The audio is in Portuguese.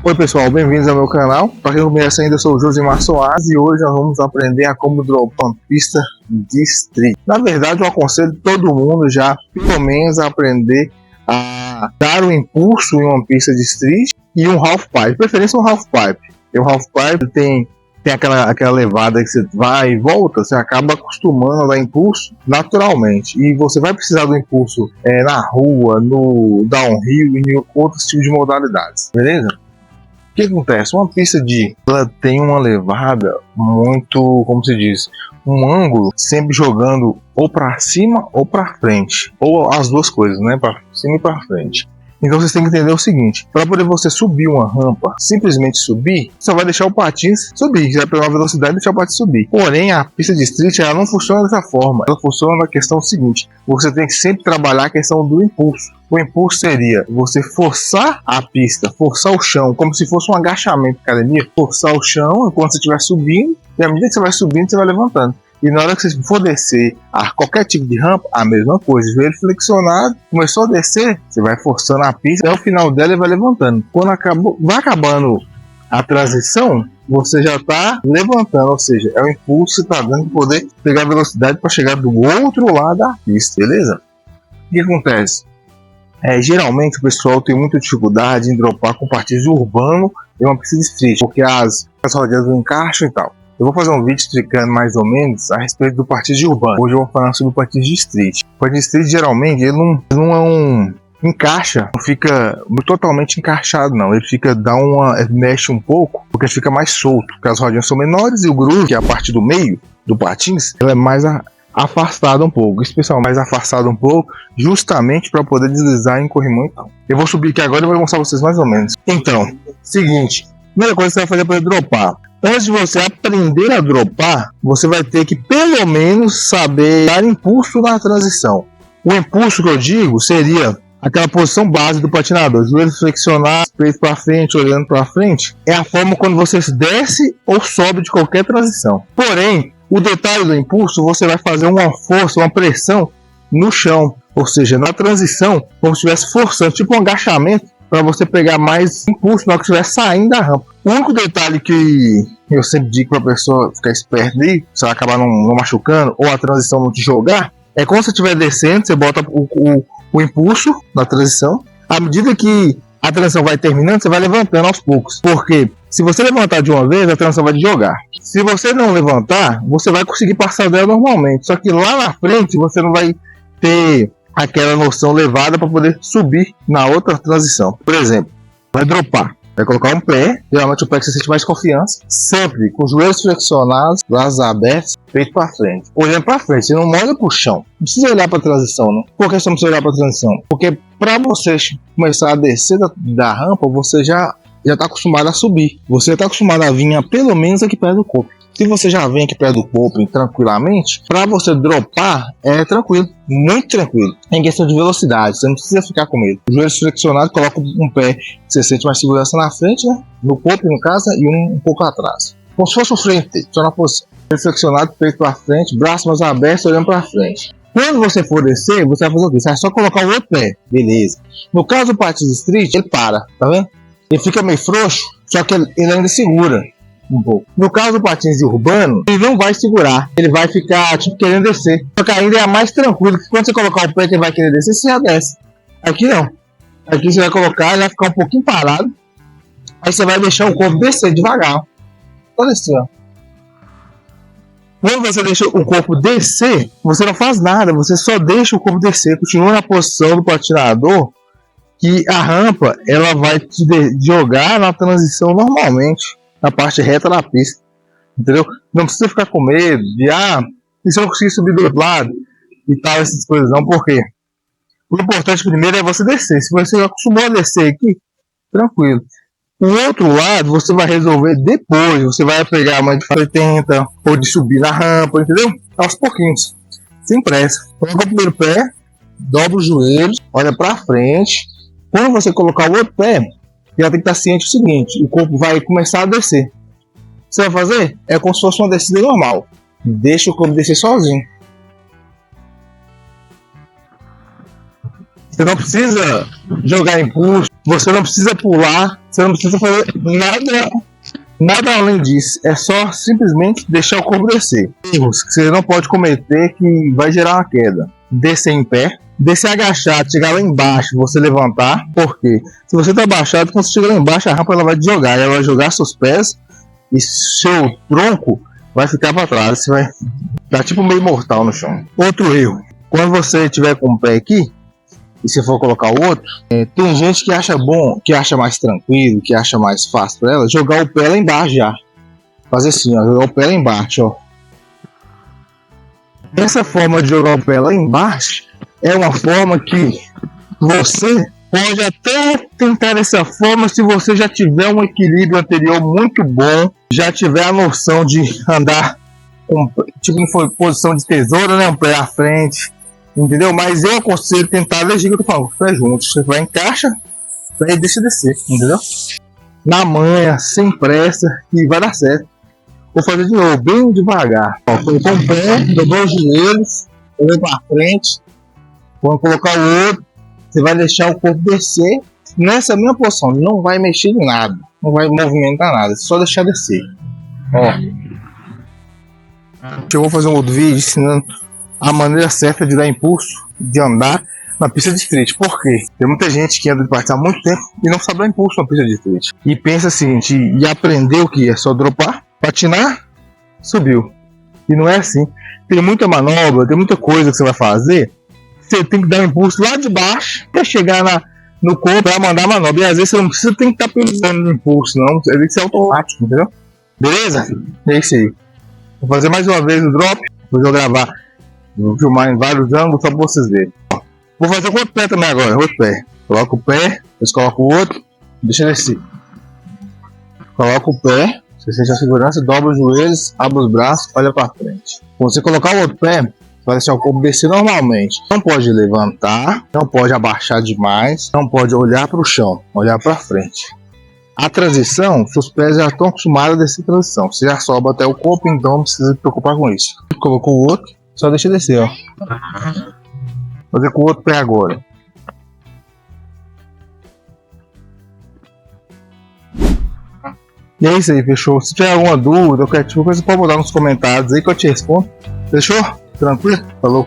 Oi pessoal, bem-vindos ao meu canal. Para quem não conhece ainda, eu sou o Josimar Soares e hoje nós vamos aprender a como dropar uma pista de street. Na verdade, eu aconselho todo mundo já, pelo menos, a aprender a dar um impulso em uma pista de street e um half pipe, preferência um half pipe. E o half pipe tem aquela levada que você vai e volta, você acaba acostumando a dar impulso naturalmente. E você vai precisar do impulso na rua, no downhill e em outros tipos de modalidades, beleza? O que acontece? Uma pista ela tem uma levada muito, como se diz, um ângulo sempre jogando ou para cima ou para frente, ou as duas coisas, né? Para cima e para frente. Então vocês têm que entender o seguinte: para poder você subir uma rampa, simplesmente subir, você vai deixar o patins subir, você vai pegar uma velocidade e deixar o patins subir. Porém, a pista de street ela não funciona dessa forma. Ela funciona na questão seguinte: você tem que sempre trabalhar a questão do impulso. O impulso seria você forçar a pista, forçar o chão, como se fosse um agachamento de academia, forçar o chão enquanto você estiver subindo, e à medida que você vai subindo, você vai levantando. E na hora que você for descer a qualquer tipo de rampa, a mesma coisa. Joelho flexionado, começou a descer, você vai forçando a pista, até o final dela e vai levantando. Quando vai acabando a transição, você já está levantando, ou seja, é o impulso que você está dando para poder pegar a velocidade para chegar do outro lado da pista, beleza? O que acontece? Geralmente o pessoal tem muita dificuldade em dropar com patins urbano e uma pista de street, porque as rodinhas não encaixam e tal. Eu vou fazer um vídeo explicando mais ou menos a respeito do patins de urbano. Hoje eu vou falar sobre o patins de street. O patins de street geralmente ele não é um encaixa, não fica totalmente encaixado não. Ele fica ele mexe um pouco, porque fica mais solto, porque as rodinhas são menores e o groove, que é a parte do meio do patins, ela é mais afastado um pouco, especialmente mais afastado um pouco, justamente para poder deslizar em corrimão e tal. Eu vou subir aqui agora e vou mostrar pra vocês mais ou menos. Então, seguinte, primeira coisa que você vai fazer para dropar. Antes de você aprender a dropar, você vai ter que pelo menos saber dar impulso na transição. O impulso que eu digo seria aquela posição base do patinador, joelhos flexionados, peito para frente, olhando para frente. É a forma quando você desce ou sobe de qualquer transição. Porém, o detalhe do impulso, você vai fazer uma força, uma pressão no chão, ou seja, na transição, como se estivesse forçando, tipo um agachamento, para você pegar mais impulso na hora que estiver saindo da rampa. O único detalhe que eu sempre digo para a pessoa ficar esperto ali, você vai acabar não machucando, ou a transição não te jogar, é quando você estiver descendo, você bota o impulso na transição. À medida que a transição vai terminando, você vai levantando aos poucos. Porque se você levantar de uma vez, a transição vai te jogar. Se você não levantar, você vai conseguir passar dela normalmente. Só que lá na frente, você não vai ter aquela noção levada para poder subir na outra transição. Por exemplo, vai dropar. Vai colocar um pé, geralmente o pé que você sente mais confiança, sempre com os joelhos flexionados, braços abertos, peito para frente. Olhando para frente, você não olha para o chão. Não precisa olhar para a transição, não. Por que você não precisa olhar para a transição? Porque para você começar a descer da rampa, você já está acostumado a subir. Você está acostumado a vir pelo menos aqui perto do corpo. Se você já vem aqui perto do corpo tranquilamente, para você dropar é tranquilo, muito tranquilo. É em questão de velocidade, você não precisa ficar com medo. O joelho flexionado, coloca um pé que você sente mais segurança na frente, né? No corpo, no caso, e um pouco atrás. Como se fosse o frente, só na posição. Joelho flexionado, peito para frente, braços mais abertos, olhando para frente. Quando você for descer, você vai fazer o quê? Você vai só colocar o outro pé, beleza. No caso do patins de street, ele para, tá vendo? Ele fica meio frouxo, só que ele ainda segura um pouco. No caso do patins de urbano, ele não vai segurar, ele vai ficar tipo querendo descer. Só que ainda é mais tranquilo, que quando você colocar o pé que ele vai querer descer, você já desce. Aqui não. Aqui você vai colocar, ele vai ficar um pouquinho parado. Aí você vai deixar o corpo descer devagar. Só descer, ó. Quando você deixa o corpo descer, você não faz nada, você só deixa o corpo descer, continua na posição do patinador, que a rampa ela vai te jogar na transição normalmente, na parte reta da pista, entendeu? Não precisa ficar com medo de se eu não conseguir subir do outro lado e tal, essas coisas não, porque o importante primeiro é você descer. Se você já acostumou a descer aqui, tranquilo. O outro lado você vai resolver depois, você vai pegar mais de 80 ou de subir na rampa, entendeu? Aos pouquinhos, sem pressa. Coloca o primeiro pé, dobra os joelhos, olha para frente. Quando você colocar o outro pé, já tem que estar ciente do seguinte: o corpo vai começar a descer. O que você vai fazer? É como se fosse uma descida normal. Deixa o corpo descer sozinho. Você não precisa jogar impulso, Você não precisa pular, você não precisa fazer nada além disso. É só simplesmente deixar o corpo descer. Erros que você não pode cometer que vai gerar uma queda. Descer em pé, descer agachado, chegar lá embaixo, você levantar. Por quê? Se você tá agachado, quando você chegar lá embaixo, a rampa ela vai te jogar. Ela vai jogar seus pés e seu tronco vai ficar para trás. Você vai dar tipo meio mortal no chão. Outro erro. Quando você tiver com o pé aqui, e se for colocar o outro, tem gente que acha bom, que acha mais tranquilo, que acha mais fácil para ela, jogar o pé lá embaixo já. Fazer assim, ó, jogar o pé lá embaixo, ó. Essa forma de jogar o pé lá embaixo é uma forma que você pode até tentar dessa forma se você já tiver um equilíbrio anterior muito bom, já tiver a noção de andar com, tipo em posição de tesoura, né, um pé à frente. Entendeu? Mas eu aconselho tentar legir que eu tô falando, pé junto. Você vai encaixa e deixa descer, entendeu? Na manha, sem pressa, e vai dar certo. Vou fazer de novo, bem devagar. Ó, colocar um pé, dobrou os joelhos, olhou pra frente. Quando colocar o outro, você vai deixar o corpo descer nessa mesma posição. Não vai mexer em nada, não vai movimentar nada, só deixar descer. Ó, eu vou fazer um outro vídeo ensinando a maneira certa de dar impulso, de andar na pista de street. Por quê? Tem muita gente que anda de bike há muito tempo e não sabe dar impulso na pista de street. E pensa o seguinte, e aprendeu que é só dropar, patinar, subiu. E não é assim. Tem muita manobra, tem muita coisa que você vai fazer. Você tem que dar um impulso lá de baixo até chegar no corpo para mandar a manobra. E às vezes você não precisa ter que estar pensando no impulso, não. Tem que ser automático, entendeu? Beleza? É isso aí. Vou fazer mais uma vez o drop. Depois eu gravar. Vou filmar em vários ângulos só pra vocês verem. Vou fazer com o outro pé também agora, outro pé. Coloca o pé, depois coloca o outro, deixa descer. Coloca o pé, você sente a segurança, dobra os joelhos, abre os braços, olha pra frente. Quando você colocar o outro pé, vai deixar o corpo descer normalmente. Não pode levantar, não pode abaixar demais, não pode olhar para o chão, olhar pra frente. A transição, seus pés já estão acostumados a descer transição. Você já sobe até o corpo, então não precisa se preocupar com isso. Colocou o outro. Só deixa descer, ó. Fazer com o outro pé agora. E é isso aí, fechou? Se tiver alguma dúvida ou qualquer tipo de coisa, pode botar nos comentários aí que eu te respondo. Fechou? Tranquilo? Falou.